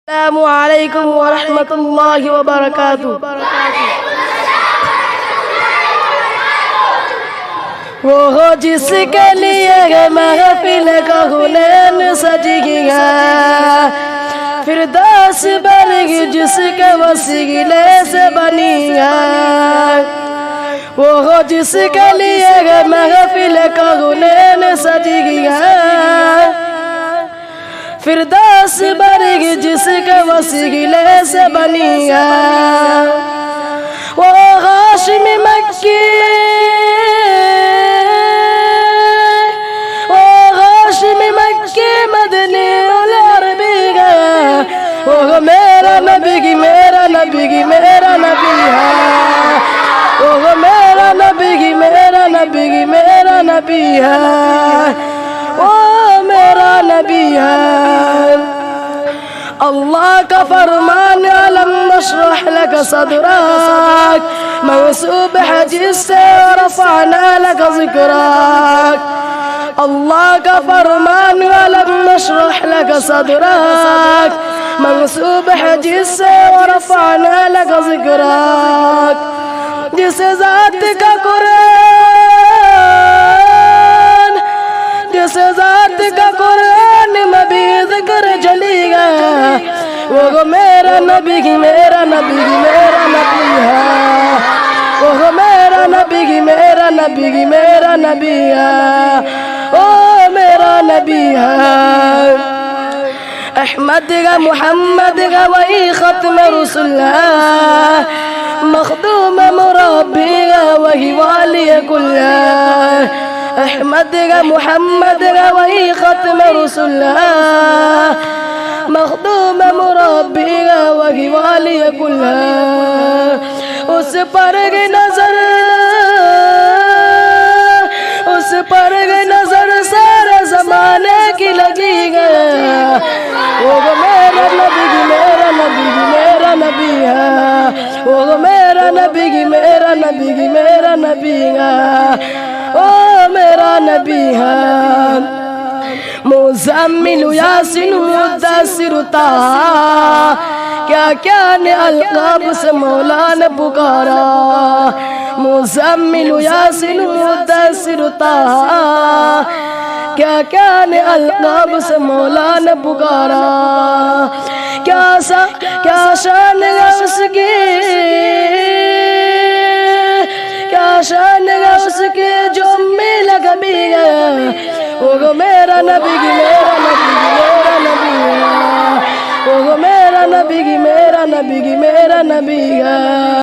السلام علیکم ورحمۃ اللہ وبرکاتہ۔ وہ ہو جس کے لیے محفل کا ہنین سجی ہے، فردوس برگی جس کے وسیلے سے بنی ہے۔ وہ ہو جس کے لیے محفل کا ہنین سجی ہے، فردوس برگی جس کے وسیلے سے بنی ہے۔ وہ ہاشمی مکی، وہ ہاشمی مکی مدنی العربی ہے، وہ میرا نبی کی میرا نبی کی میرا نبی ہے، وہ میرا نبی کی میرا نبی کی میرا نبی ہے، وہ میرا نبی ہے۔ اللہ کا فرمان علم نشرح لك صدرك، منسوب حدیث سے ورفعنا لك ذکرك۔ اللہ کا فرمان علم نشرح لك صدرك، منسوب حدیث سے ورفعنا لك ذکرك۔ جس ذات کا قرآن، جس ذات کا قرآن میں بھی ذکر جلی گیا، وہ میرا نبی کی میرا نبی کی میرا نبی ہے، وہ میرا نبی کی میرا نبی کی میرا نبی ہے، وہ میرا نبی ہے۔ احمد کا محمد کا وہی ختم رسول ہے، مخدوم مربی کا وہی والی کل ہے۔ احمد کا محمد کا وہی ختم رسول ہے، مخدوم مربی کا وہی والی کل ہے۔ اس پر کی نظر، اس پر کی نظر سارے زمانے کی لگی گیا، وہ میرا نبی کی میرا نبی کی میرا نبی ہے، وہ میرا نبی کی میرا نبی کی میرا نبی ہے، وہ میرا نبی ہے۔ مزمل یاسین مدثر طٰہٰ، کیا کیا نے القاب سے مولا نے پکارا۔ مزمل یاسین مدثر طٰہٰ، کیا کیا نے القاب سے مولا نے پکارا۔ کیا شان ہے اس کی، کیا شان ہے اس کی جو امی لگبی ہے، وہ میرا نبی کی میرا نبی کی میرا نبی ہے، وہ میرا نبی کی میرا نبی کی میرا نبی ہے۔